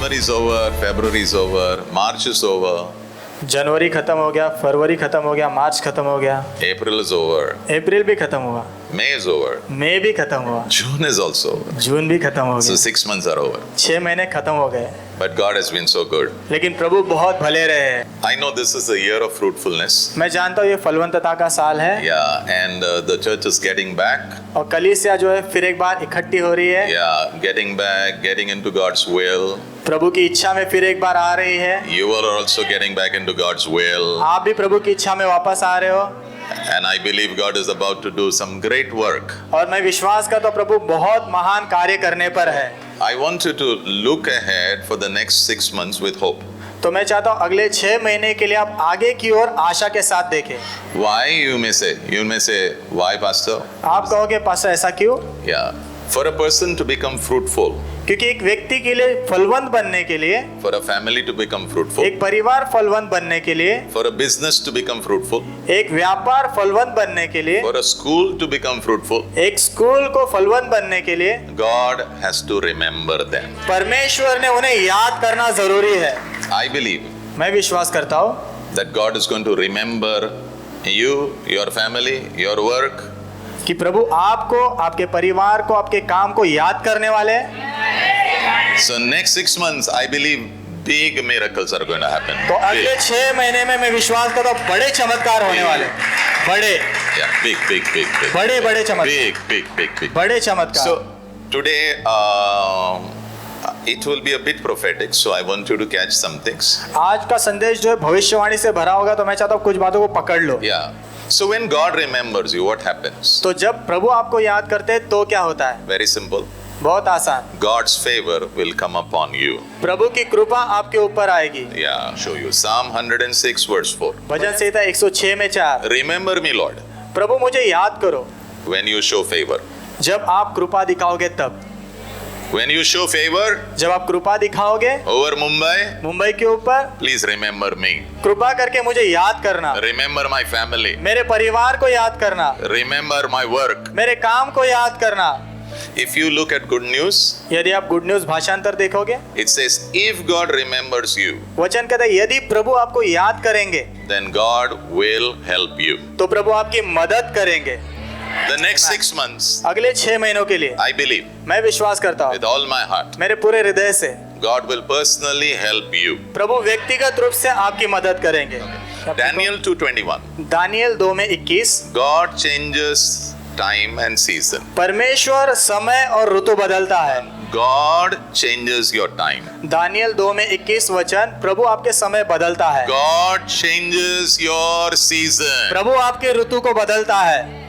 January is over, February is over, March is over, जनवरी खत्म हो गया, फरवरी खत्म हो गया, मार्च खत्म हो गया, April is over, अप्रैल भी खत्म हुआ, May is over, मई भी खत्म हुआ, June is also over. जून भी खत्म हो So गया, 6 months are over. 6 महीने खत्म हो गए। But God has been so good. लेकिन प्रभु बहुत भले रहे हैं। I know this is a year of fruitfulness. मैं जानता हूँ ये फलवंतता का साल है Yeah, and the church is getting back. और कलीसिया जो है फिर एक बार इकट्ठी हो रही है, Yeah, getting back, getting into God's will. प्रभु की इच्छा में फिर एक बार आ रही है। You are also getting back into God's will. आप भी प्रभु की इच्छा में वापस आ रहे हो And I believe God is about to do some great work. और मैं विश्वास करता हूँ प्रभु बहुत महान कार्य करने पर है। I want you to look ahead for the next 6 months with hope. तो मैं चाहता हूँ अगले 6 महीने के लिए आप आगे की ओर आशा के साथ देखें। Why, you may say, why, Pastor? आप कहोगे पास्टर ऐसा क्यों? Yeah, for a person to become fruitful, क्योंकि एक व्यक्ति के लिए फलवंत बनने के लिए, for a family to become fruitful, एक परिवार फलवंत बनने के लिए, for a business to become fruitful, एक व्यापार फलवंत बनने के लिए, for a school to become fruitful, एक स्कूल को फलवंत बनने के लिए God has to remember them. परमेश्वर ने उन्हें याद करना जरूरी है। I believe मैं विश्वास करता हूँ that God is going to remember you, your family, your work. कि प्रभु आपको, आपके परिवार को, आपके काम को याद करने वाले हैं। So next 6 months, I believe big miracles are going to happen. तो अगले Big. 6 महीने में मैं विश्वास करता हूँ बड़े चमत्कार होने वाले हैं। बड़े Yeah, big. बड़े चमत्कार, Big. बड़े चमत्कार। So today, it will be a bit prophetic, so I want you to catch some things. आज का संदेश जो है भविष्यवाणी से भरा होगा, तो मैं चाहता हूँ कुछ बातों को पकड़ लो। Yeah. So when God remembers you, what happens? तो जब प्रभु आपको याद करते हैं तो क्या होता है? Very simple. बहुत आसान, God's favor will come upon you. प्रभु की कृपा आपके ऊपर आएगी। Yeah, show you. Psalm 106 verse 4. भजन संहिता 106 में 4, Remember me, Lord, प्रभु मुझे याद करो when you show favor. जब आप कृपा दिखाओगे तब। When you show favor जब आप कृपा दिखाओगे over Mumbai, मुंबई के ऊपर, please remember me. कृपा करके मुझे याद करना, Remember my family. मेरे परिवार को याद करना, Remember my work. मेरे काम को याद करना। If you look at good news, यदि आप गुड न्यूज भाषांतर देखोगे, it says, if God remembers you, वचन कहता है यदि प्रभु आपको याद करेंगे then God will help you. तो प्रभु आपकी मदद करेंगे। The next 6 months, अगले 6 महीनों के लिए I believe, मैं विश्वास करता हूँ with all my heart, मेरे पूरे हृदय से God will personally help you. प्रभु व्यक्तिगत रूप से आपकी मदद करेंगे। Daniel 2:21. दानियल 2 में 21, God changes time and season. परमेश्वर समय और ऋतु बदलता है। God changes your time. Daniel 2 में 21 वचन, प्रभु आपके समय बदलता है, God changes your season. प्रभु आपके ऋतु को बदलता है।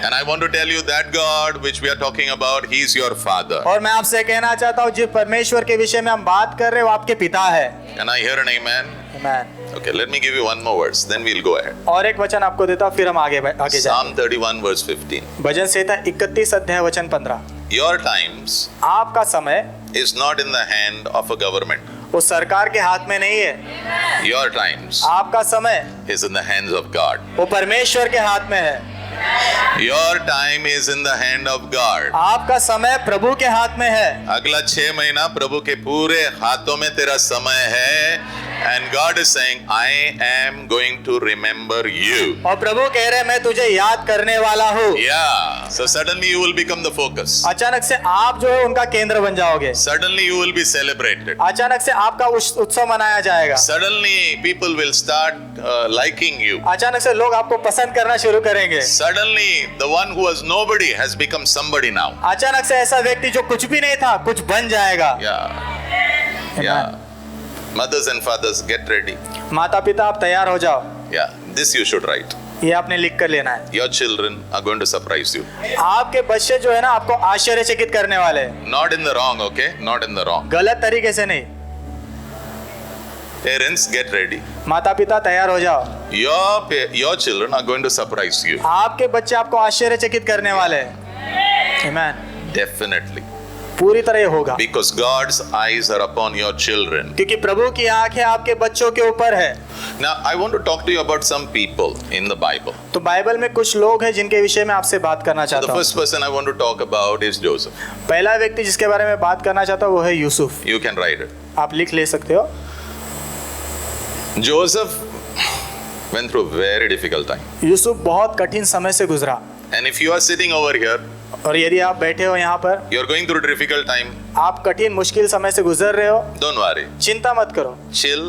And I want to tell you that God which we are talking about, He is your Father. और मैं आपसे कहना चाहता हूँ जिस परमेश्वर के विषय में हम बात कर रहे हैं वो आपके पिता है। Can I hear an amen? Amen. Okay, let me give you one more verse, then we'll go ahead. और एक वचन आपको देता हूँ, फिर हम आगे जाएंगे। Psalm 31 verse 15. भजन संहिता 31 अध्याय वचन 15, Your times आपका समय is not in the hand of a government. वो सरकार के हाथ में नहीं है, Your times आपका समय is in the hands of God. वो परमेश्वर के हाथ में है। Your time is in the hand of God. आपका समय प्रभु के हाथ में है। अगला 6 महीना प्रभु के पूरे हाथों में तेरा समय है। And God is saying, I am going to remember you. और प्रभु कह रहे हैं मैं तुझे याद करने वाला हूँ। Yeah. So suddenly you will become the focus. अचानक से आप जो है उनका केंद्र बन जाओगे। Suddenly you will be celebrated. अचानक से आपका उत्सव मनाया जाएगा। Suddenly people will start liking you. अचानक से लोग आपको पसंद करना शुरू करेंगे। Suddenly the one who was nobody has become somebody now. अचानक से ऐसा व्यक्ति जो कुछ भी नहीं था कुछ बन जाएगा। Yeah. Mothers and fathers, get ready. माता पिता आप तैयार हो जाओ। Yeah. This you should write. ये आपने लिख कर लेना है। Your children are going to surprise you. आपके बच्चे जो है ना आपको आश्चर्यचकित करने वाले हैं। Not in the wrong, okay? Not in the wrong. गलत तरीके से नहीं। Parents, get ready. माता पिता तैयार हो जाओ। Your children are going to surprise you. आपके बच्चे आपको आश्चर्यचकित करने वाले हैं। Amen. Definitely. पूरी तरह ये होगा Because God's eyes are upon your children. क्योंकि प्रभु की आंखें आपके बच्चों के ऊपर है। Now, I want to talk to you about some people in the Bible. तो बाइबल में कुछ लोग हैं जिनके विषय में आपसे बात करना The चाहता हूँ। first person I want to talk about is Joseph. पहला व्यक्ति जिसके बारे में बात करना चाहता हूँ वो है Yusuf. You can write it. आप लिख ले सकते हो। Joseph went through a very difficult time. Yusuf बहुत कठिन समय से गुजरा। And if you are sitting over here, और यदि आप बैठे हो यहाँ पर, you are going through a difficult time, आप कठिन मुश्किल समय से गुजर रहे हो, don't worry. चिंता मत करो, Chill,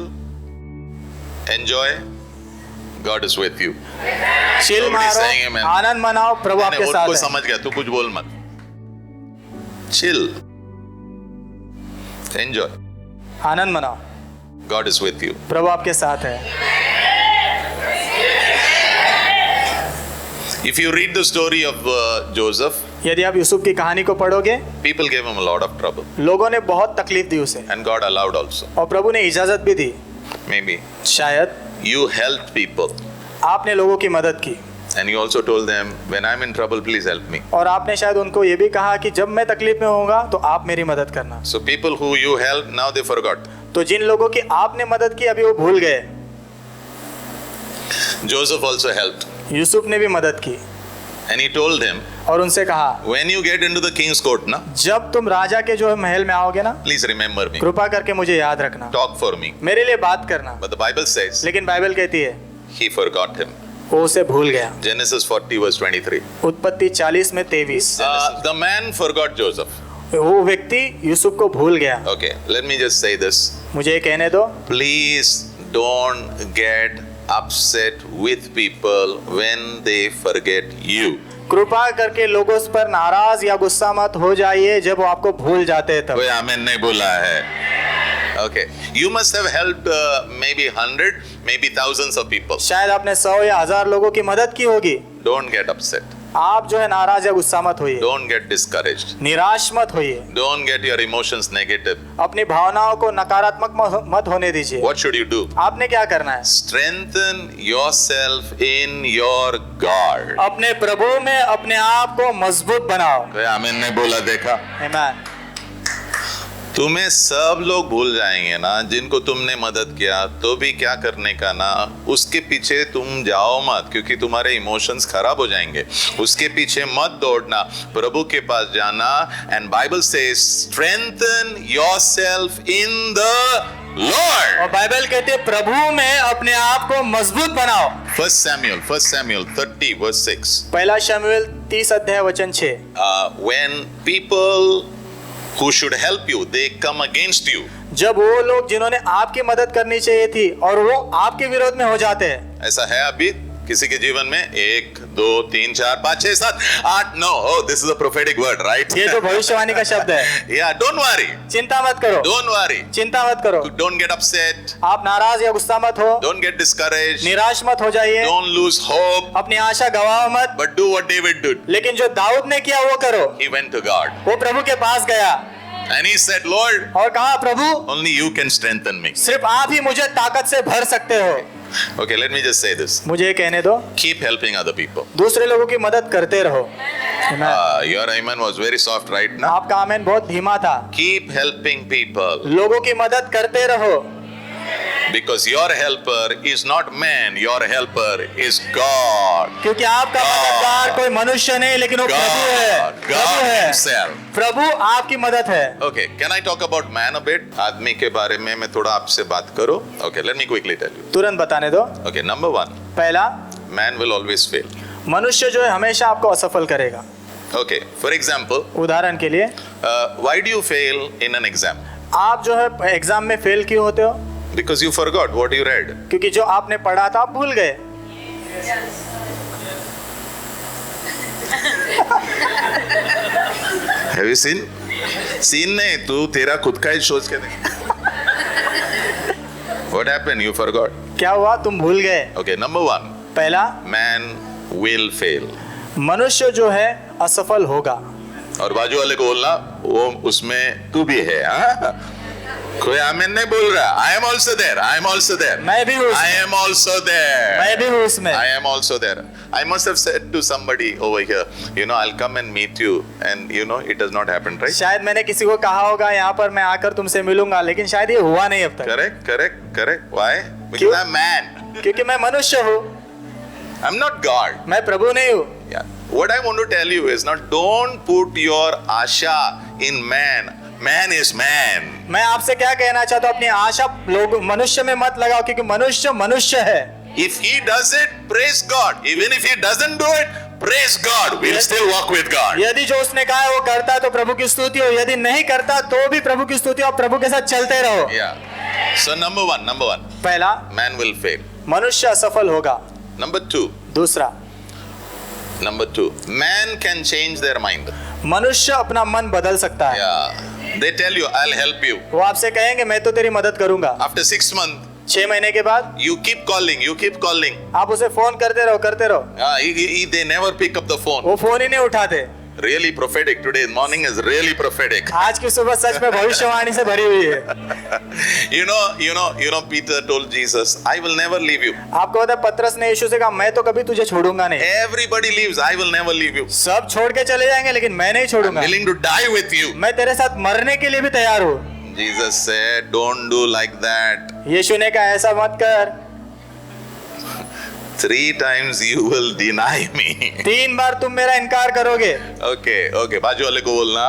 enjoy. God is with you. Chill Nobody is saying मारो, amen. आनंद मनाओ, प्रभु आपके मैंने साथ को है। समझ गया, तू कुछ बोल मत। Chill, enjoy. आनंद मनाओ, God is with you. प्रभु आपके साथ है। If you read the story of Joseph, यदि आप यूसुफ की कहानी को पढ़ोगे, people gave him a lot of trouble, लोगों ने बहुत तकलीफ दी उसे, and God allowed also. और प्रभु ने इजाजत भी दी। Maybe शायद you helped people, आपने लोगों की मदद की, and you also told them, when I'm in trouble, please help me. और आपने शायद उनको ये भी कहा कि जब मैं तकलीफ में होऊंगा तो आप मेरी मदद करना। So people who you helped, now they forgot. तो जिन लोगों की आपने मदद की अभी वो भूल गए। Joseph also helped, यूसुफ ने भी मदद की and he told him, और उनसे कहा, when you get into the king's court, na, जब तुम राजा के जो है महल में आओगे ना, please remember me, कृपा करके मुझे याद रखना, talk for me. मेरे लिए बात करना। But the Bible says लेकिन बाइबल कहती है he forgot him. वो उसे भूल गया। Genesis 40 verse 23. उत्पत्ति 40 में 23। The man forgot Joseph. वो व्यक्ति यूसुफ को भूल गया। Okay, let me just say this. मुझे ये कहने दो, Please don't get upset with people when they forget you. कृपा करके लोगों पर नाराज या गुस्सा मत हो जाइए जब वो आपको भूल जाते हैं तब। कोई आमीन नहीं बोला है। Okay, you must have helped maybe 100, maybe thousands of people. शायद आपने 100 या 1000 लोगों की मदद की होगी। Don't get upset. आप जो है नाराज या गुस्सा मत होइए, Don't get discouraged. निराश मत होइए, Don't get your emotions negative. अपनी भावनाओं को नकारात्मक मत होने दीजिए। What should you do? आपने क्या करना है? Strengthen yourself in your God. अपने प्रभु में अपने आप को मजबूत बनाओ। कोई आमीन नहीं बोला देखा? आमीन। तुम्हें सब लोग भूल जाएंगे ना, जिनको तुमने मदद किया, तो भी क्या करने का ना, उसके पीछे तुम जाओ मत, क्योंकि तुम्हारे इमोशंस खराब हो जाएंगे। उसके पीछे मत दौड़ना, प्रभु के पास जाना। And Bible says strengthen yourself in the Lord. और बाइबल कहती है प्रभु में अपने आप को मजबूत बनाओ। 1 Samuel 30 verse 6. पहला शमूएल 30 अध्याय वचन 6। When people who should help you, they come against you. जब वो लोग जिन्होंने आपकी मदद करनी चाहिए थी और वो आपके विरोध में हो जाते हैं। ऐसा है अभी किसी के जीवन में? 1 2 3 4 5 6 7 8 9। Oh, this is a prophetic word, right? ये तो भविष्यवाणी का शब्द है। Yeah, don't worry. चिंता मत करो। Don't worry. चिंता मत करो। Don't get upset. आप नाराज या गुस्सा मत हो। Don't get discouraged. निराश मत हो जाइए। Don't lose hope. अपनी आशा गवाओ मत। But do what David did. लेकिन जो दाऊद ने किया वो करो। He went to God. वो प्रभु के पास गया And he said, Lord, और कहा, प्रभु only you can strengthen me. सिर्फ आप ही मुझे ताकत से भर सकते हो। Okay, let me just say this. मुझे ये कहने दो, Keep helping other people. दूसरे लोगों की मदद करते रहो। Your amen was very soft right now. आपका आमीन बहुत धीमा था। Keep helping people. लोगों की मदद करते रहो, Because your helper is not man, your helper is God. क्योंकि आपका मददगार कोई मनुष्य नहीं लेकिन वो प्रभु है। God himself. प्रभु आपकी मदद है। Okay, can I talk about man a bit? आदमी के बारे में मैं थोड़ा आपसे बात करूं? Okay, let me quickly tell you. तुरंत बताने दो। Okay, number 1, पहला, man will always fail. मनुष्य जो है हमेशा आपको असफल करेगा। Okay, for example, उदाहरण के लिए, why do you fail in an exam? आप जो है एग्जाम में फेल क्यों होते हो? Because you forgot what you read. क्योंकि जो आपने पढ़ा था आप भूल गए। Have you seen? Seen नहीं, तू तेरा खुद का ही सोच के देख। What happened? You forgot. क्या हुआ? तुम भूल गए। Okay, number 1, पहला, man will fail. मनुष्य जो है असफल होगा। और बाजू वाले को बोलना, वो उसमें तू भी है। हाँ? कोई आमीन नहीं बोल रहा। I am also there. I am also there. मैं भी हूँ I उसमें। am also there. मैं भी हूँ उसमें। I am also there. I must have said to somebody over here, you know, I'll come and meet you, and you know, it has not happened, right? शायद मैंने किसी को कहा होगा यहाँ पर मैं आकर तुमसे मिलूंगा, लेकिन शायद ये हुआ नहीं अब तक। Correct, correct, correct. Why? Because क्यों? I'm man. क्योंकि मैं मनुष्य हूँ, I'm not God. मैं प्रभु नहीं हूँ। Yeah. What I want to tell you is not, don't put your asha in man. Man is man. मैं आपसे क्या कहना चाहता हूँ, अपनी आशा लोग मनुष्य में मत लगाओ, क्योंकि मनुष्य मनुष्य है। If he does it, praise God. Even if he doesn't do it, praise God. We'll still walk with God. यदि जो उसने कहा है वो करता है तो प्रभु की स्तुति हो, यदि नहीं करता तो भी प्रभु की स्तुति हो, और प्रभु के साथ चलते रहो। Yeah. So number one, पहला, man will fail. मनुष्य असफल होगा। Number two, दूसरा, man can change their mind. मनुष्य अपना मन बदल सकता है। Yeah. They tell you, I'll help you. वो आपसे कहेंगे मैं तो तेरी मदद करूंगा। After 6 months, 6 महीने के बाद you keep calling. आप उसे फोन करते रहो। They never pick up the phone. वो फोन ही नहीं उठाते। Really prophetic. Today morning is really prophetic. आज की सुबह सच में भविष्यवाणी से भरी हुई है। You know, Peter told Jesus, I will never leave you. आपको पता है पतरस ने यीशु से कहा मैं तो कभी तुझे छोड़ूंगा नहीं। Everybody leaves, I will never leave you. सब छोड़ के चले जाएंगे लेकिन मैं नहीं I'm छोड़ूंगा। willing to die with you. मैं तेरे साथ मरने के लिए भी तैयार हूँ। Jesus said, don't do like that. यीशु ने कहा ऐसा मत कर। 3 times you will deny me. 3 बार तुम मेरा इनकार करोगे। Okay. बाजू वाले को बोलना,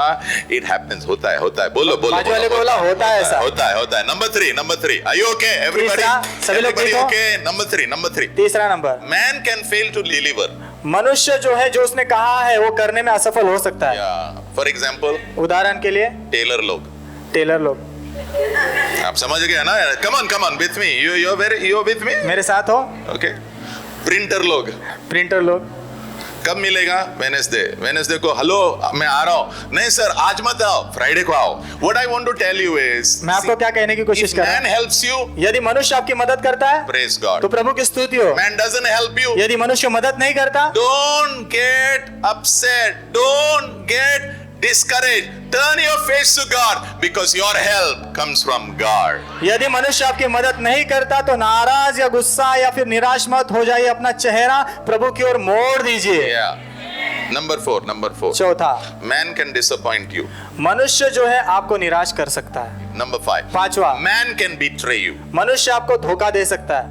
it happens, होता है। बोलो। बाजू वाले को बोला होता है ऐसा। होता है। Number 3. Are you okay? Everybody? तीसरा, सभी लोग Everybody ठीक हो? okay? Number 3. तीसरा number, Man can fail to deliver. मनुष्य जो है जो उसने कहा है वो करने में असफल हो सकता है। Yeah. For example, उदाहरण के लिए टेलर लोग। टेलर लोग। आप समझ गए ना? Come on with me. You're with me? मेरे साथ हो। Okay. प्रिंटर लोग। प्रिंटर लोग। कब मिलेगा? वेनेसडे को हेलो मैं आ रहा हूँ। नहीं सर आज मत आओ, फ्राइडे को आओ। What I want to tell you is, मैं आपको क्या कहने की कोशिश if कर रहा man हूँ, helps you, यदि मनुष्य आपकी मदद करता है praise God. तो प्रभु की स्तुति हो। Man doesn't help you, यदि मनुष्य मदद नहीं करता don't get upset, don't get discouraged. Turn your face to God because your help comes from God. यदि मनुष्य आपकी मदद नहीं करता तो नाराज या गुस्सा या फिर निराश मत हो जाइए, अपना चेहरा प्रभु की ओर मोड़ दीजिए। Yeah. Number 4. चौथा, Man can disappoint you. मनुष्य जो है आपको निराश कर सकता है। Number 5. पांचवा, Man can betray you. मनुष्य आपको धोखा दे सकता है।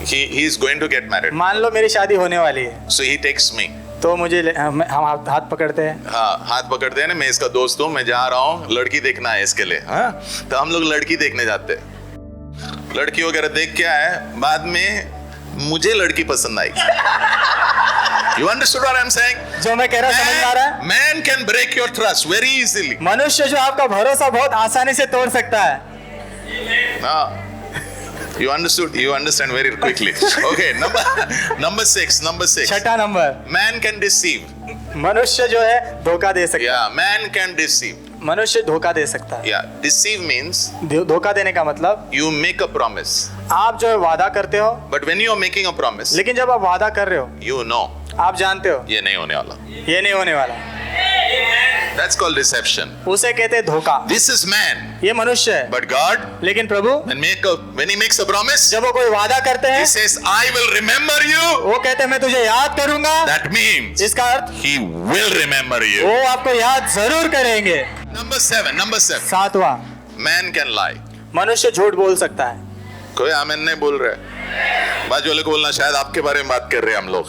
He is going to get married. मान लो मेरी शादी होने वाली है So he texts me. तो मुझे हम हाथ पकड़ते हैं। हाँ, हाथ पकड़ते हैं ना, मैं इसका दोस्त हूँ, मैं जा रहा हूँ, लड़की देखना है इसके लिए। हाँ, तो हम लोग लड़की देखने जाते हैं। लड़की वगैरह देख के आए, बाद में मुझे लड़की पसंद आई। You understood what I'm saying? जो मैं कह रहा हूँ समझ में आ रहा है? Man can break your trust very easily. मनुष्य जो आपका भरोसा बहुत आसानी से तोड़ सकता है। हाँ, you understand very quickly. Okay, number 6. छठा नंबर, Man can deceive. मनुष्य जो है धोखा दे सकता है। Yeah, man can deceive. मनुष्य धोखा दे सकता है। Yeah, deceive means धोखा देने का मतलब you make a promise. आप जो है वादा करते हो, But when you are making a promise, लेकिन जब आप वादा कर रहे हो you know आप जानते हो ये नहीं होने वाला। ये नहीं होने वाला, That's called deception. उसे कहते हैं धोखा। This is man. ये मनुष्य है, But God, लेकिन प्रभु when he makes a promise, जब वो कोई वादा करते he हैं says, I will remember you. वो कहते हैं मैं तुझे याद करूंगा। That means इसका अर्थ he will remember you. वो आपको याद जरूर करेंगे। Number 7. सातवां, Man can lie. मनुष्य झूठ बोल सकता है। कोई आमीन नहीं बोल रहे। बाजू वाले को बोलना, शायद आपके बारे में बात कर रहे हैं हम लोग।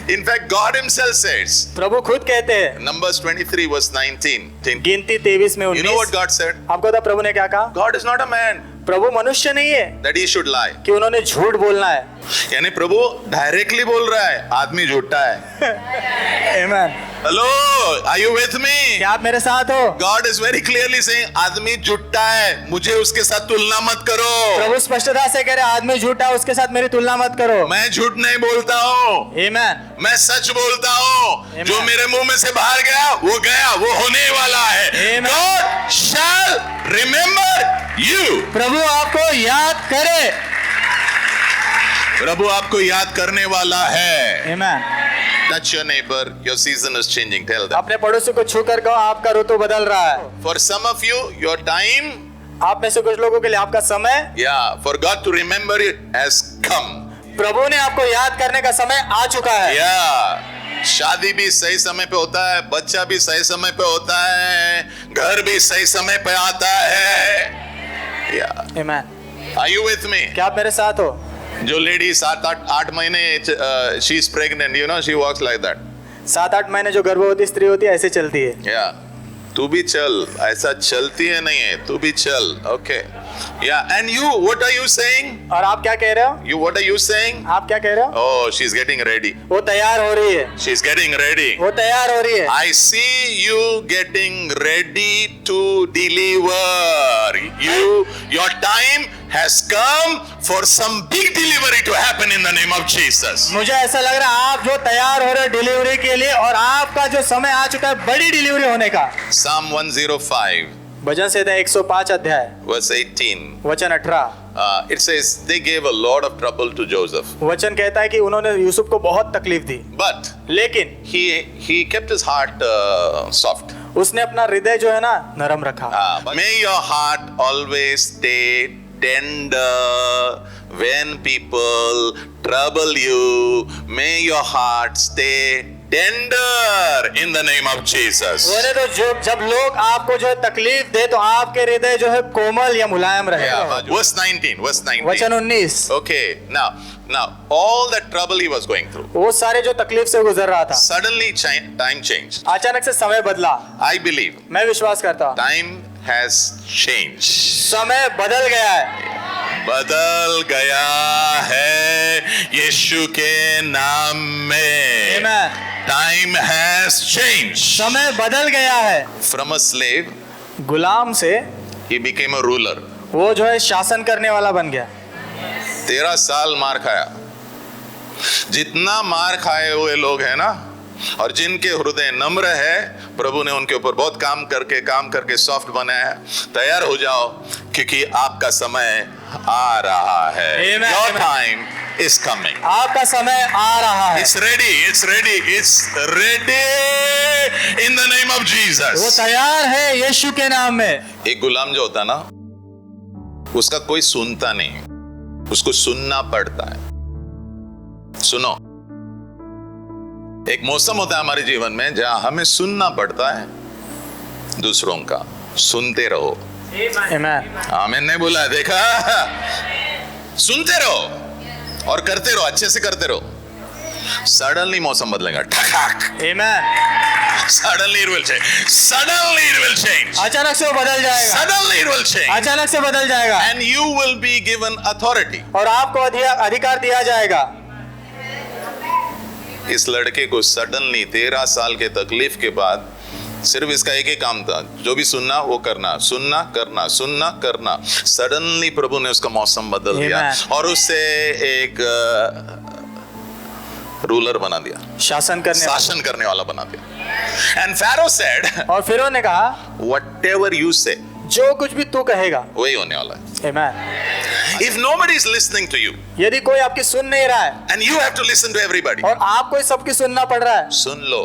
In fact, God himself says, प्रभु खुद कहते हैं, Numbers 23 verse 19. गिनती 23 में You know what 19, God said? आपको पता प्रभु ने क्या कहा? God is not a man प्रभु मनुष्य नहीं है that he should lie. कि उन्होंने झूठ बोलना है। यानी प्रभु डायरेक्टली बोल रहा है, आदमी झूठा है। Amen. Hello, are you with me? क्या आप मेरे साथ हो? God is very clearly saying, आदमी झूठा है, मुझे उसके साथ तुलना मत करो। प्रभु स्पष्टता से कह रहे आदमी झूठा है, उसके साथ मेरी तुलना मत करो। मैं झूठ नहीं बोलता हूँ, Amen. मैं सच बोलता हूँ। जो मेरे मुंह में से बाहर गया, वो होने वाला है। Amen. God shall remember you. प्रभु आपको याद करे। प्रभु आपको याद करने वाला है। Amen. Touch your neighbor, your season is changing. Tell them. अपने पड़ोसी को छू कर कहो आपका ऋतु बदल रहा है। For some of you, your time, आप में से कुछ लोगों के लिए आपका समय, yeah, for God to remember it has come. प्रभु ने आपको याद करने का समय आ चुका है। Yeah. शादी भी सही समय पे होता है, बच्चा भी सही समय पे होता है, घर भी सही समय पे आता है। Yeah. Amen. Are you with me? क्या आप मेरे साथ हो? जो लेडी 7-8 महीने she is pregnant, you know, she walks like that. 7-8 महीने जो गर्भवती स्त्री होती है ऐसे चलती है। या तू भी चल, ऐसा चलती है नहीं है, तू भी चल। ओके या and you what are you saying? और आप क्या कह रहे हो? You what are you saying? आप क्या कह रहे हो? Oh she is getting ready, वो तैयार हो रही है, शी इज गेटिंग रेडी, वो तैयार हो रही है। I see you getting ready to deliver. Your time has come for some big delivery to happen in the name of Jesus. मुझे ऐसा लग रहा है आप जो तैयार हो रहे हो डिलीवरी के लिए, और आपका जो समय आ चुका है बड़ी डिलीवरी होने का। Psalm 105, भजन संहिता 105 अध्याय verse 18. वचन 18। It says they gave a lot of trouble to Joseph, वचन कहता है कि उन्होंने यूसुफ को बहुत तकलीफ दी, but लेकिन he kept his heart soft. उसने अपना हृदय जो है ना नरम रखा। May your heart always stay tender when people trouble you. May your heart stay tender in the name of Jesus. बोले तो जब लोग आपको जो है तकलीफ दे तो आपके हृदय जो है कोमल या मुलायम रहे। Verse 19. वचन 19। Okay, now all that trouble he was going through, वो सारे जो तकलीफ से गुजर रहा था, suddenly time changed. अचानक से समय बदला। I believe मैं विश्वास करता हूँ time has changed. समय बदल गया है, बदल गया है यीशु के नाम में। Amen. Time has changed. समय बदल गया है। From a slave, गुलाम से he became a ruler. वो जो है शासन करने वाला बन गया। 13 साल मार खाया। जितना मार खाए हुए लोग हैं ना, और जिनके हृदय नम्र है, प्रभु ने उनके ऊपर बहुत काम करके सॉफ्ट बनाया है। तैयार हो जाओ, क्योंकि आपका समय आ रहा है। Amen. Your time is coming. आपका समय आ रहा है। It's ready in the name of वो Jesus. तैयार है यीशु के नाम में। एक गुलाम जो होता है ना, उसका कोई सुनता नहीं, उसको सुनना पड़ता है। सुनो, एक मौसम होता है हमारे जीवन में जहां हमें सुनना पड़ता है दूसरों का। सुनते रहो। Amen. आमीन नहीं बोला है, देखा? सुनते रहो और करते रहो, अच्छे से करते रहो। सडनली मौसम बदलेगा, ठक। Amen. Suddenly it will change. Suddenly it will change. अचानक से वो बदल जाएगा। Suddenly it will change. अचानक से बदल जाएगा। And you will be given authority. और आपको अधिकार दिया जाएगा। इस लड़के को सडनली 13 साल के तकलीफ के बाद सिर्फ इसका एक ही काम था, जो भी सुनना वो करना, सुनना करना। सडनली प्रभु ने उसका मौसम बदल दिया और उससे एक रूलर बना दिया, शासन करने वाला बना दिया। एंड Pharaoh said, और फिरौन ने कहा, whatever you say, जो कुछ भी तू कहेगा वही होने वाला है। Amen. If nobody is listening to you, यदि कोई आपकी सुन नहीं रहा है, and you have to listen to everybody, और आपको सबकी सुनना पड़ रहा है, सुन लो।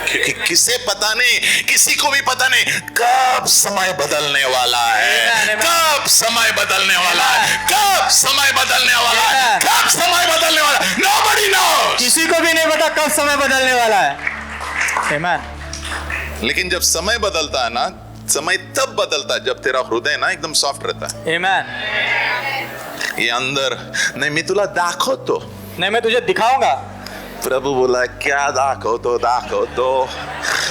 क्योंकि किसे पता नहीं, किसी को भी पता नहीं कब समय बदलने वाला है, कब समय बदलने वाला है, कब समय बदलने वाला है, कब समय बदलने वाला है। Nobody knows. किसी को भी नहीं पता कब समय बदलने वाला है। Amen. लेकिन जब समय बदलता है ना, समय तब बदलता है जब तेरा हृदय ना एकदम सॉफ्ट रहता है। Amen. ये अंदर नहीं, मैं तुला दाखवतो, नहीं मैं तुझे दिखाऊंगा। प्रभु बोला क्या दाखो तो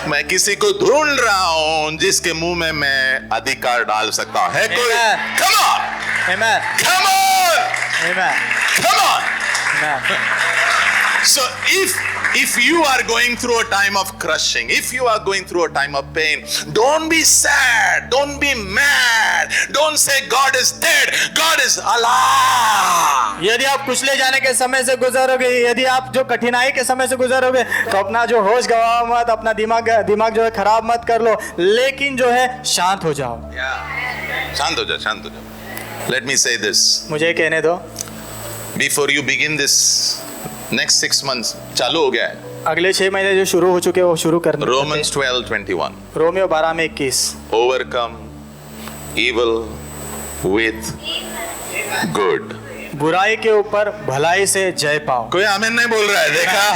मैं किसी को ढूंढ रहा हूं जिसके मुंह में मैं अधिकार डाल सकता हूं। है कोई? Come on. Amen. Come on. Amen. Come on. Amen. So if you are going through a time of crushing, if you are going through a time of pain, don't be sad, don't be mad, don't say God is dead, God is alive. यदि आप कुचले जाने के समय से गुजरोगे, यदि आप जो कठिनाई के समय से गुजरोगे, तो अपना जो होश गवाओ मत, अपना दिमाग जो है खराब मत कर लो, लेकिन जो है शांत हो जाओ। शांत हो जाओ। Let me say this. मुझे कहने दो, Before you begin this next 6 months, चालू हो गया है। अगले 6 महीने जो शुरू हो चुके हैं वो शुरू करने। Romans 12:21. रोमियो 12 में 21। Overcome evil with good. बुराई के ऊपर भलाई से जय पाओ। कोई आमीन नहीं बोल रहा है, देखा?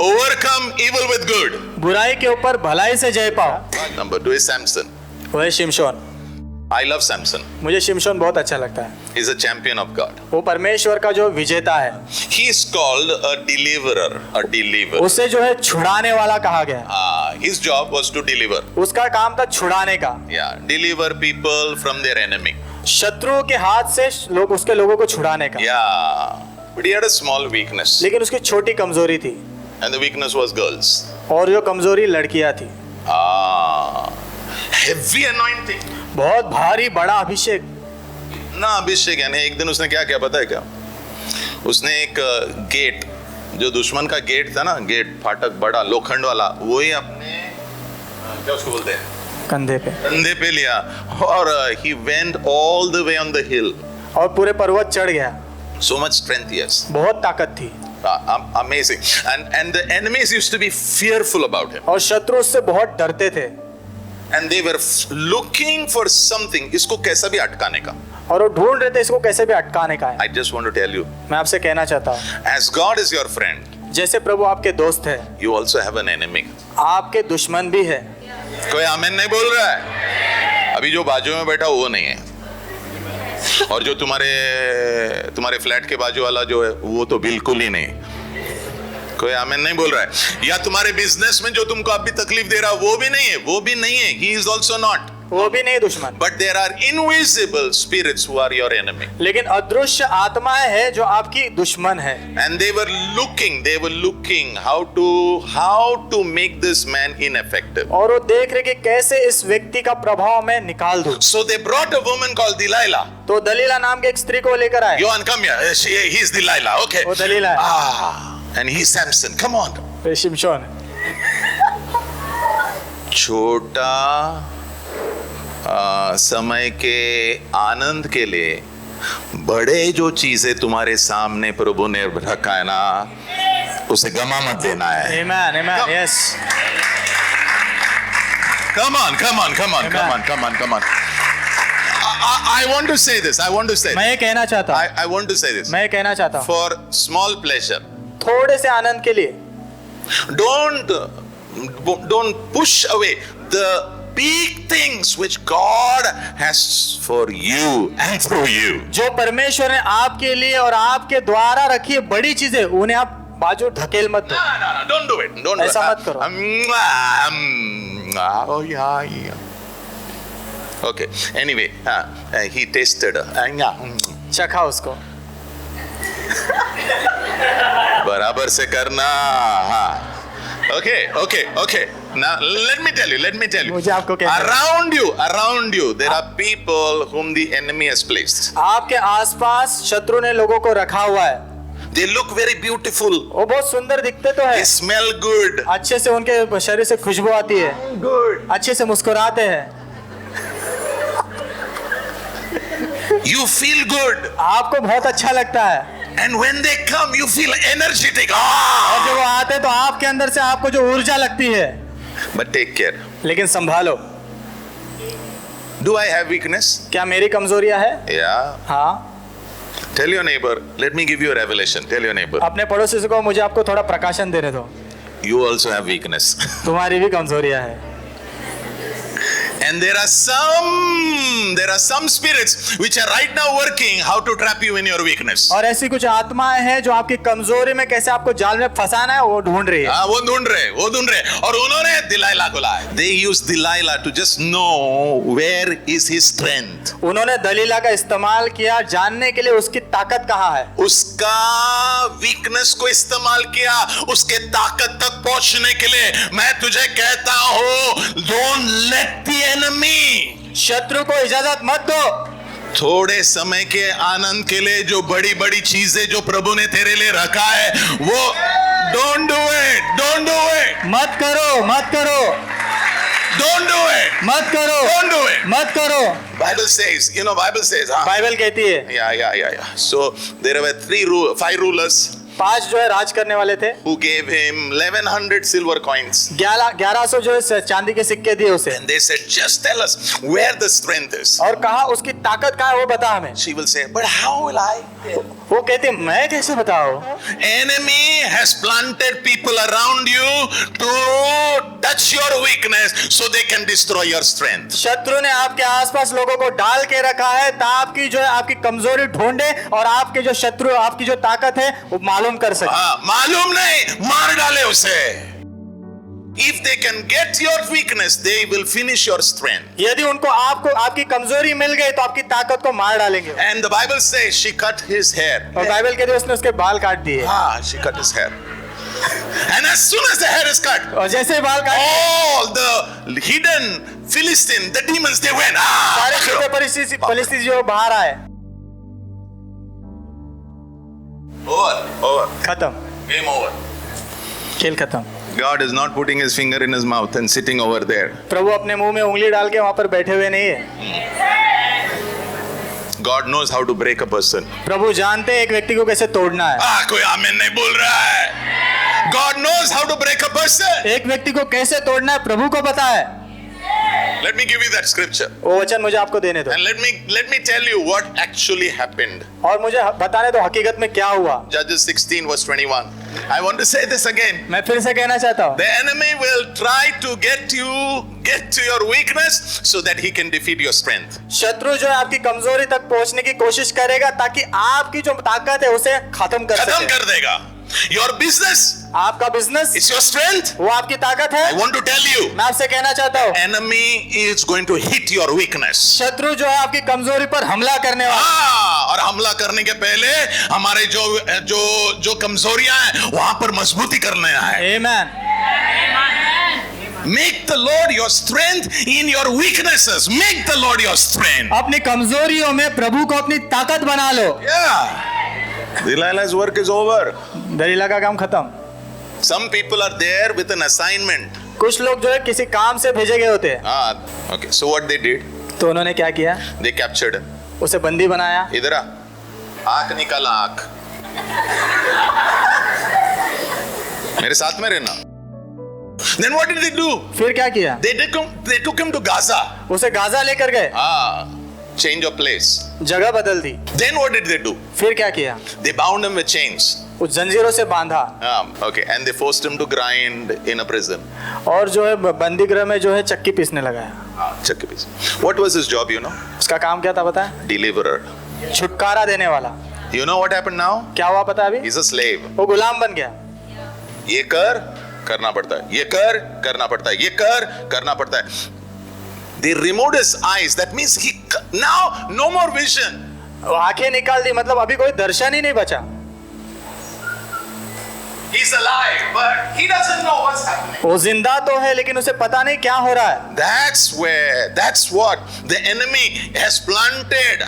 Overcome evil with good. बुराई के ऊपर भलाई से जय पाओ। Number 2 is Samson. वो है शिमशोन। I love Samson. मुझे शिमशोन बहुत अच्छा लगता है। He's a champion of God. वो परमेश्वर का जो विजेता है, He is called a deliverer. A deliverer. उसे जो है छुड़ाने वाला कहा गया है। His job was to deliver. उसका काम था छुड़ाने का, Yeah, deliver people from their enemy. शत्रुओं के हाथ से उसके लोगों को छुड़ाने का। Yeah, but he had a small weakness, लेकिन उसकी छोटी कमजोरी थी, and the weakness was girls. और जो कमजोरी लड़कियां थी। Heavy anointing. बहुत भारी बड़ा अभिषेक। ना अभिषेक यानी एक दिन उसने क्या किया पता है क्या? उसने एक गेट, जो दुश्मन का गेट था ना, गेट फाटक बड़ा लोखंड वाला, वही अपने क्या उसको बोलते हैं, कंधे पे, कंधे पे लिया, और he went all the way on the hill. और पूरे पर्वत चढ़ गया। So much strength he has. बहुत ताकत थी, Amazing. And the enemies used to be fearful about him. और शत्रु उससे बहुत डरते थे, And they were looking for something, इसको कैसा भी अटकाने का. और वो ढूंढ रहे थे इसको कैसे भी अटकाने का है। I just want to tell you, मैं आपसे कहना चाहता हूँ, as God is your friend, जैसे प्रभु आपके दोस्त है, you also have an enemy. आपके दुश्मन भी है। कोई आमीन नहीं बोल रहा है? अभी जो बाजू में बैठा वो नहीं है, और जो तुम्हारे फ्लैट के बाजू वाला जो है वो तो बिल्कुल ही नहीं। कोई आमीन नहीं बोल रहा है? या तुम्हारे बिजनेस में जो तुमको अभी तकलीफ दे रहा है वो भी नहीं है, वो भी नहीं है। He is also not. वो भी नहीं दुश्मन, But there are invisible spirits who are your enemy. लेकिन अदृश्य आत्माएं हैं जो आपकी दुश्मन है। And they were looking how to make this man ineffective. और वो देख रहे कि कैसे इस व्यक्ति का प्रभाव मैं निकाल दूं। So they brought a woman called Delilah. तो दलीला नाम के एक स्त्री को लेकर आए। Johan, come here. He's Delilah. Okay. वो दलीला है, And he's Samson. Come on. फिर शिमशोन है। छोटा समय के आनंद के लिए बड़े जो चीजें तुम्हारे सामने प्रभु ने रखा है ना, उसे गमा मत देना है। Amen, amen, yes. Come on. I want to say this. मैं ये कहना चाहता हूँ, I want to say this. मैं ये कहना चाहता हूँ, For small pleasure, थोड़े से आनंद के लिए don't push away the big things which God has for you and through you. जो परमेश्वर ने आपके लिए और आपके द्वारा रखी है बड़ी चीजें, उन्हें आप बाजू ढकेल मत दो। No, don't do it. Don't ऐसा do it. मत करो। Oh yeah. Okay. Anyway, he tasted. चखा उसको। बराबर से करना। हाँ. Okay. Now let me tell you. मुझे आपको कहना Around you, there are people whom the enemy has placed. आपके आसपास शत्रु ने लोगों को रखा हुआ है। They look very beautiful. वो बहुत सुंदर दिखते तो है, They smell good. अच्छे से उनके शरीर से खुशबू आती है, Good. अच्छे से मुस्कुराते हैं, You feel good. आपको बहुत अच्छा लगता है, And when they come, you feel energetic. और जब वो आते हैं तो आपके अंदर से आपको जो ऊर्जा लगती है। But take care. लेकिन संभालो, Do I have weakness? क्या मेरी कमजोरियां है? Yeah. हाँ। Tell your neighbor. Let me give you a revelation. Tell your neighbor. अपने पड़ोसी से कहो मुझे आपको थोड़ा प्रकाशन देने दो, You also have weakness. तुम्हारी भी कमजोरियां है। And there are some spirits which are right now working how to trap you in your weakness. और ऐसी कुछ आत्माएं हैं जो आपकी कमजोरी में कैसे आपको जाल में फंसाना है वो ढूंढ रही है। हाँ, वो ढूंढ रहे और उन्होंने दिलाइला को लाया। They used Delilah to just know where is his strength. उन्होंने दलीला का इस्तेमाल किया जानने के लिए उसकी ताकत कहाँ है। उसका वीकनेस को इस्तेमाल किया उसके ताकत तक पहुंचने के लिए। मैं तुझे कहता हूं, don't let the enemy, शत्रु को इजाजत मत दो। थोड़े समय के आनंद के लिए जो बड़ी बड़ी चीजें जो प्रभु ने तेरे लिए रखा है वो don't do it. मत करो Don't do it. मत करो। Bible says, बाइबल कहती है। Yeah. So there were 5 rulers. 5 जो है राज करने वाले थे, who gave him 1100 silver coins. 1100 जो है चांदी के सिक्के दिए उसे, And they said, just tell us where the strength is. और कहा उसकी ताकत कहाँ है वो बता हमें। She will say, but how will I? वो कहती मैं कैसे बताऊं? Enemy has planted people around you to touch your weakness so they can destroy your strength. शत्रु ने आपके आसपास लोगों को डाल के रखा है ताकि जो है आपकी कमजोरी ढूंढे और आपके जो शत्रु आपकी जो ताकत है वो मालूम कर सके। मालूम नहीं, मार डाले उसे. If they can get your weakness, they will finish your strength. यदि उनको आपको आपकी कमजोरी मिल गई तो आपकी ताकत को मार डालेंगे। And the Bible says she cut his hair. और बाइबल कहती है उसने उसके बाल काट दिए। She cut his hair. And as soon as the hair is cut, और जैसे ही बाल काट all the hidden Philistine, the demons, they went. सारे छुपे परिस्थिति जो बाहर आए, Over. खत्म, Game over. खेल खत्म। God is not putting his finger in his mouth and sitting over there. प्रभु अपने मुंह में उंगली डाल के वहां पर बैठे हुए नहीं है। God knows how to break a person. प्रभु जानते हैं एक व्यक्ति को कैसे तोड़ना है। कोई आमीन नहीं बोल रहा है. God knows how to break a person. एक व्यक्ति को कैसे तोड़ना है प्रभु को पता है। Let me give you that scripture. वो वचन मुझे आपको देने दो And let me tell you what actually happened. और मुझे बताने दो हकीकत में क्या हुआ। Judges 16 verse 21. I want to say this again. मैं फिर से कहना चाहता हूँ, The enemy will try to get to your weakness so that he can defeat your strength. शत्रु जो है आपकी कमजोरी तक पहुंचने की कोशिश करेगा ताकि आपकी जो ताकत है उसे खत्म कर खत्म सके। कर देगा. Your business आपका बिजनेस is your strength. वो आपकी ताकत है। I want to tell you, मैं आपसे कहना चाहता हूँ, enemy is going to hit your weakness. शत्रु जो है आपकी कमजोरी पर हमला करने वाला। और हमला करने के पहले हमारे जो कमजोरियां हैं वहां पर मजबूती करने है. आमीन। Make the Lord your strength in your weaknesses. Make the Lord your strength. अपनी कमजोरियों में प्रभु को अपनी ताकत बना लो। Yeah. Delilah's work is over. Delilah का काम खत्म। Some people are there with an assignment. कुछ लोग जो है किसी काम से भेजे गए होते हैं। Okay. So what they did? तो उन्होंने क्या किया? They captured him. उसे बंदी बनाया। इधर आ. आंख निकाला आंख. मेरे साथ में रहना. Then what did they do? फिर क्या किया? They took him to Gaza. उसे गाजा लेकर गए। Change of place. जगह बदल दी। Then what did they do? फिर क्या किया? They bound him with chains. उस जंजीरों से बांधा। Okay, and they forced him to grind in a prison. और जो है बंदी गृह में जो है चक्की पीसने लगाया। Check it. What was his job? You know? उसका काम क्या था पता है? Deliverer. छुटकारा देने वाला। You know what happened now? क्या हुआ पता है अभी? He's a slave. वो गुलाम बन गया। ये कर करना पड़ता है. ये कर करना पड़ता है. ये कर करना पड़ता है. They removed his eyes. That means he now no more vision. आंखें निकाल दी, मतलब अभी कोई दर्शन ही नहीं बचा। He's alive, but he doesn't know what's happening. वो जिंदा तो है लेकिन उसे पता नहीं क्या हो रहा है। That's what the enemy has planted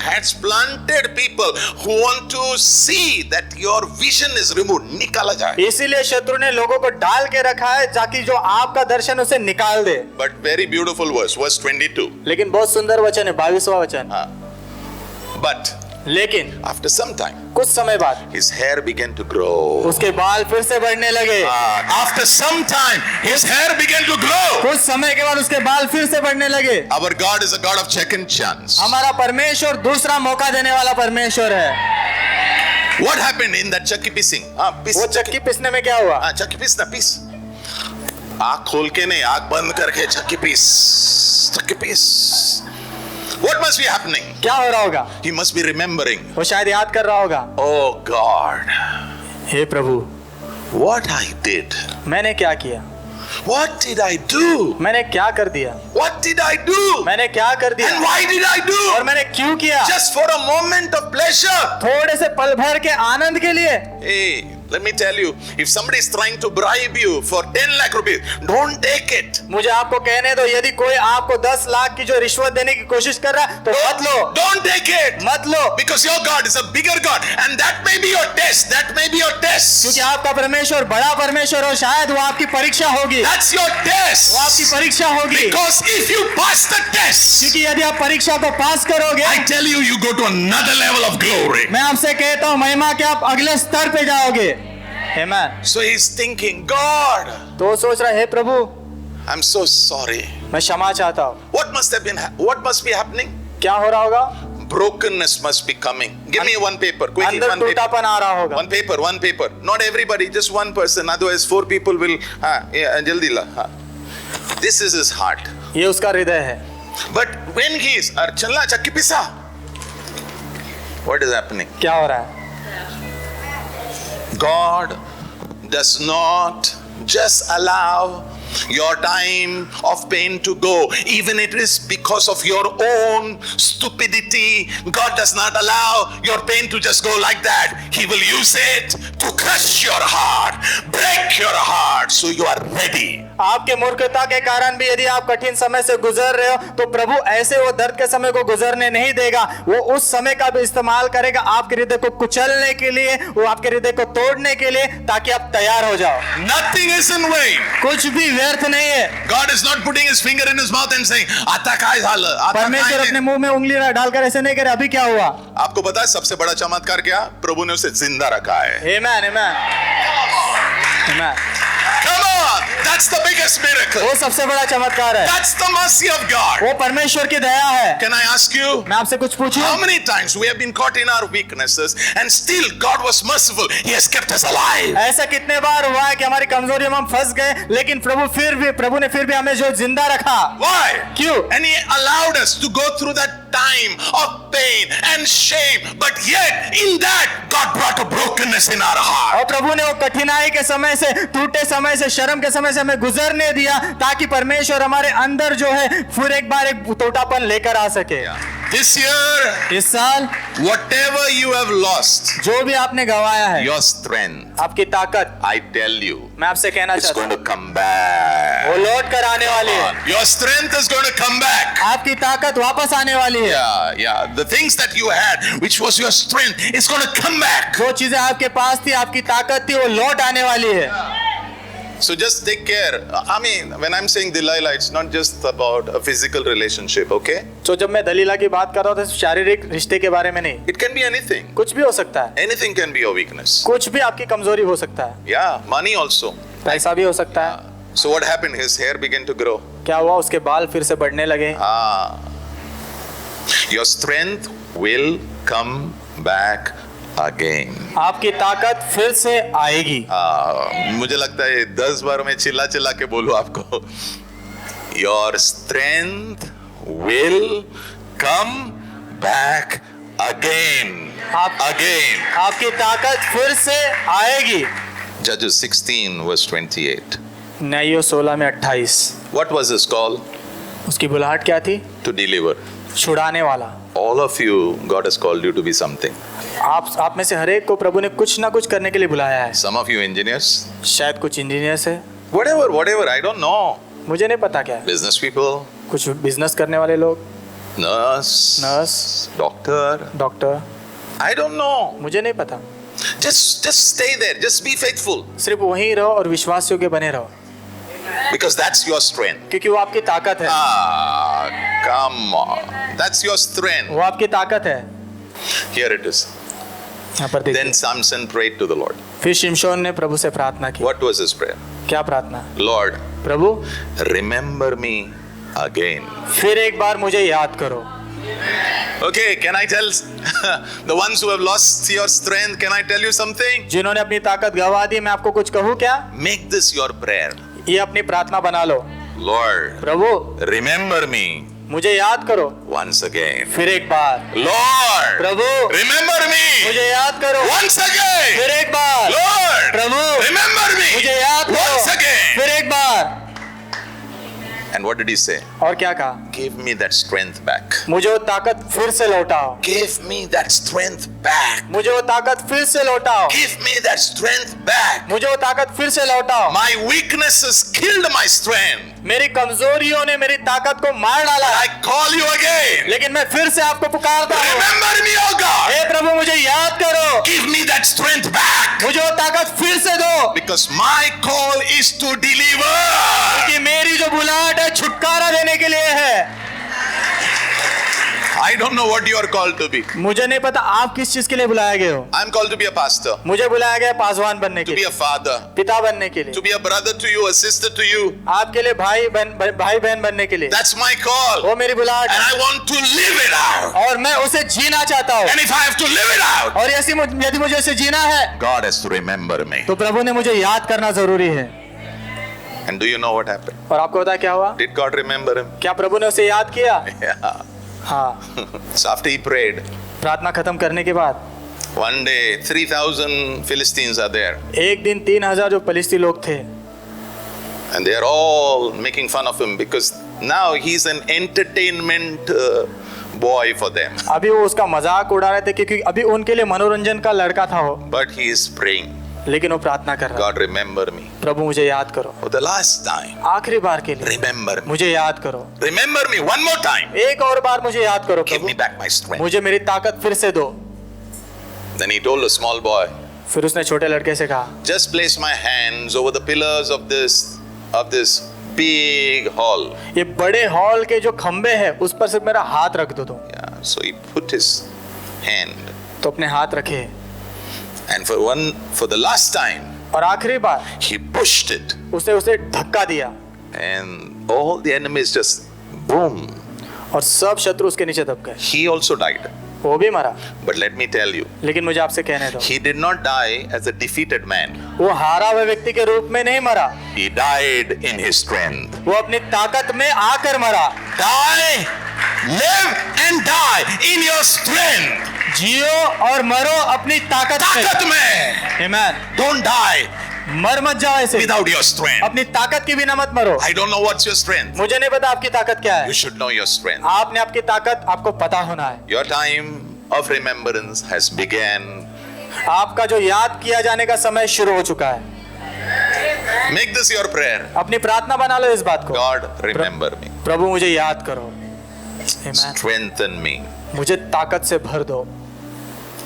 people who want to see that your vision is removed. निकाला जाए. इसीलिए शत्रु ने लोगों को डाल के रखा है ताकि जो आपका दर्शन उसे निकाल दे। But very beautiful verse 22. लेकिन बहुत सुंदर वचन है 22वां वचन। But लेकिन after some time, कुछ समय बाद his hair began to grow. उसके बाल फिर से बढ़ने लगे। After some time, his hair began to grow. कुछ समय के बाद उसके बाल फिर से बढ़ने लगे। Our God is a God of second chance. हमारा परमेश्वर दूसरा मौका देने वाला परमेश्वर है। What happened in that चक्की pissing? वो चक्की पिसने में क्या हुआ? चक्की पीसना पीस. आँख खोल के नहीं, आँख बंद करके चक्की piece. What must be happening? क्या हो रहा होगा? He must be remembering. वो शायद याद कर रहा होगा। Oh God, hey Prabhu, what I did. मैंने क्या किया? What did I do? मैंने क्या कर दिया? What did I do? मैंने क्या कर दिया? And why did I do? और मैंने क्यों किया? Just for a moment of pleasure. थोड़े से पल भर के आनंद के लिए। Hey, let me tell you, if somebody is trying to bribe you for 10 lakh rupees, don't take it. मुझे आपको कहने दो, यदि कोई आपको 10 लाख की जो रिश्वत देने की कोशिश कर रहा है तो मत लो। Don't take it. मत लो, Because your God is a bigger God, and that may be your test. That may be your test. क्योंकि आपका परमेश्वर बड़ा परमेश्वर हो, शायद वो आपकी परीक्षा होगी। That's your test. वो आपकी परीक्षा होगी। Because if you pass the test, क्योंकि यदि आप परीक्षा को पास करोगे, I tell you, you go to another level of glory. मैं आपसे कहता हूँ महिमा के आप अगले स्तर पे जाओगे। आमेन। So he's thinking, God, तो वो सोच रहा है, हे प्रभु I'm so sorry. मैं क्षमा चाहता हूँ। What must be happening? क्या हो रहा होगा? Brokenness must be coming. Give me one paper, quickly, अंदर one paper. टूटापन आ रहा होगा। One paper. Not everybody, just one person. Otherwise, 4 people will. Jaldi la. This is his heart. ये उसका हृदय है। But when he is, चलना चक्की पिसा. What is happening? क्या हो रहा है? God does not just allow your time of pain to go, even it is because of your own stupidity. God does not allow your pain to just go like that. He will use it to crush your heart, break your heart, so you are ready. आपके मूर्खता के कारण भी यदि आप कठिन समय से गुजर रहे हो तो प्रभु ऐसे वो दर्द के समय को गुजरने नहीं देगा। वो उस समय का भी इस्तेमाल करेगा आपके हृदय को कुचलने के लिए, वो आपके हृदय को तोड़ने के लिए, ताकि आप तैयार हो जाओ। Nothing is in vain. कुछ भी व्यर्थ नहीं है। God is not putting his finger in his mouth and saying, "आता काय झालं? आता काय परमेश्वर नाही?" अपने मुंह में उंगली डालकर ऐसे नहीं करे, अभी क्या हुआ? आपको पता है सबसे बड़ा चमत्कार क्या? प्रभु ने उसे जिंदा रखा है। आमेन, आमेन, आमेन। Come on, that's the biggest miracle. वो सबसे बड़ा चमत्कार है। That's the mercy of God. वो परमेश्वर की दया है। Can I ask you? मैं आपसे कुछ पूछूं? How many times we have been caught in our weaknesses and still God was merciful. He has kept us alive. ऐसा कितने बार हुआ है कि हमारी कमजोरियों में हम फंस गए, लेकिन प्रभु ने फिर भी हमें जो जिंदा रखा। Why? क्यों? And He allowed us to go through that time of pain and shame. But yet, in that, God brought a brokenness in our heart. और प्रभु ने वो कठिनाई के समय से, टूटे समय से, शर्म के समय से हमें गुजरने दिया, ताकि परमेश्वर हमारे अंदर जो है फिर एक बार एक टूटापन लेकर आ सके। This year, इस साल whatever you have lost, जो भी आपने गंवाया है, your strength, आपकी ताकत, I tell you, मैं आपसे कहना it's चाहता going हूँ, to come back. वो लौट कर आने वाली है। Your strength is going to come back. आपकी ताकत वापस आने वाली है। Yeah. The things that you had, which was your strength, is going to come back. जो चीजें आपके पास थी, आपकी ताकत थी, वो लौट आने वाली है। So just take care. I mean, when I'm saying Delilah, it's not just about a physical relationship, okay? तो जब मैं दलीला की बात कर रहा हूँ तो शारीरिक रिश्ते के बारे में नहीं, It can be anything. कुछ भी हो सकता है। Anything can be your weakness. कुछ भी आपकी कमजोरी हो सकता है। Yeah, money also. पैसा भी हो सकता है। So what happened? His hair began to grow. क्या हुआ? उसके बाल फिर से बढ़ने लगे। Your strength will come back again. आपकी ताकत फिर से आएगी। मुझे लगता है 10 बार मैं चिल्ला चिल्ला के बोलूं आपको, Your strength will come back again. Again. आपकी ताकत फिर से आएगी। Judges 16 verse 28. न्यायियों 16 में 28। What was his call? उसकी बुलाहट क्या थी? To deliver. छुड़ाने वाला। All of you, God has called you to be something. आप में से हर एक को प्रभु ने कुछ ना कुछ करने के लिए बुलाया है। Some of you engineers. शायद कुछ इंजीनियर्स है। Whatever, I don't know. मुझे नहीं पता क्या है। Business people. कुछ बिजनेस करने वाले लोग, Nurse. Doctor. Doctor, I don't know. मुझे नहीं पता। Just stay there. Just be faithful. सिर्फ वहीं रहो और विश्वास योग्य बने रहो, Because that's your strength. क्योंकि वो आपकी ताकत है। Come on. That's your strength. वो आपकी ताकत है। Here it is. यहाँ पर देखिए। Then Samson prayed to the Lord. फिर शिमशोन ने प्रभु से प्रार्थना की। What was his prayer? क्या प्रार्थना? Lord, प्रभु, remember me again. फिर एक बार मुझे याद करो। Okay, can I tell the ones who have lost your strength, can I tell you something? जिन्होंने अपनी ताकत गवा दी, मैं आपको कुछ कहूँ क्या? Make this your prayer. ये अपनी प्रार्थना बना लो। Lord, प्रभु, remember me मुझे याद करो once again. फिर एक बार। Lord, प्रभु, remember me मुझे याद करो once again. फिर एक बार। Lord, प्रभु, remember me मुझे याद करो once again. फिर एक बार। And what did he say? और क्या कहा? Give me that strength back. मुझे वो ताकत फिर से लौटाओ। Give me that strength back. मुझे वो ताकत फिर से लौटाओ। Give me that strength back. मुझे वो ताकत फिर से लौटाओ। My weaknesses killed my strength. मेरी कमजोरियों ने मेरी ताकत को मार डाला, I call you again. लेकिन मैं फिर से आपको पुकारता हूँ। Remember me, oh God. हे प्रभु, मुझे याद करो। Give me that strength back. मुझे वो ताकत फिर से दो, Because my call is to deliver. कि मेरी जो बुलाहट है छुटकारा देने के लिए है। I don't know what you are called to be. मुझे नहीं पता आप किस चीज के लिए बुलाए गए हो। I'm called to be a pastor, मुझे बुलाया गया पासवान बनने के to be लिए, a father, पिता बनने के लिए, to be a brother to you, a sister to you. आपके लिए भाई बहन बनने के लिए। That's my call. वो मेरी बुलाहट And है I want to live it out. और मैं उसे जीना चाहता हूँ। And if I have to live it out, और यदि मुझे इसे जीना है God has to remember me. तो प्रभु ने मुझे याद करना जरूरी है। And do you know what happened? और आपको पता है क्या हुआ? Did God remember him? क्या प्रभु ने उसे याद किया? Yeah. हाँ। So after he prayed, प्रार्थना खत्म करने के बाद one day 3,000 Philistines are there. एक दिन 3,000 जो फलिस्ती लोग थे, And they are all making fun of him because now he's an entertainment boy for them. अभी वो उसका मजाक उड़ा रहे थे क्योंकि अभी उनके लिए मनोरंजन का लड़का था वो, But he is praying, लेकिन वो प्रार्थना कर रहा है, God remember me. प्रभु मुझे याद करो, For the last time, आखिरी बार के लिए remember me. मुझे याद करो, Remember me one more time. एक और बार मुझे याद करो Give Prabhu, me back my strength. मुझे मेरी ताकत फिर से दो। Then he told a small boy, फिर उसने छोटे लड़के से कहा, just place my hands over the pillars of this big hall. ये बड़े हॉल के जो खंबे हैं उस पर सिर्फ मेरा हाथ रख दो तुम। Yeah. So he put his hand, तो अपने हाथ रखे and for the last time, और आखिरी बार he pushed it, उसने उसे धक्का दिया and all the enemies just boom. और सब शत्रु उसके नीचे दब गए, He also died. वो भी मरा। But let me tell you, लेकिन मुझे आपसे कहने दो, he did not die as a defeated man. वो हारा हुए व्यक्ति के रूप में नहीं मरा, He died in his strength. वो अपनी ताकत में आकर मरा। Die, live and die in your strength. जियो और मरो अपनी ताकत ताकत में। में. आमीन। Don't die मर मत जाओ ऐसे, without your strength. अपनी ताकत की बिना मत मरो। I don't know what's your strength. मुझे नहीं पता आपकी ताकत क्या You है, should know your strength. आपने आपकी ताकत आपको पता होना है। Your time of remembrance has begun. आपका जो याद किया जाने का समय शुरू हो चुका है। Make this your prayer. अपनी प्रार्थना बना लो इस बात को, God, remember me. प्रभु मुझे याद करो, आमीन। Strengthen me. मुझे ताकत से भर दो,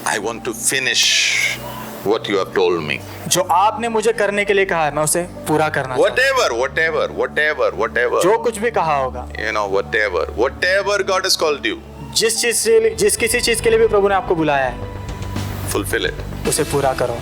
I want to finish what you have told me. जो आपने मुझे करने के लिए कहा है मैं उसे पूरा करना चाहता Whatever. हूं। जो कुछ भी कहा होगा, You know, whatever God has called you, जिस किसी चीज के लिए भी प्रभु ने आपको बुलाया है, fulfill it. उसे पूरा करो।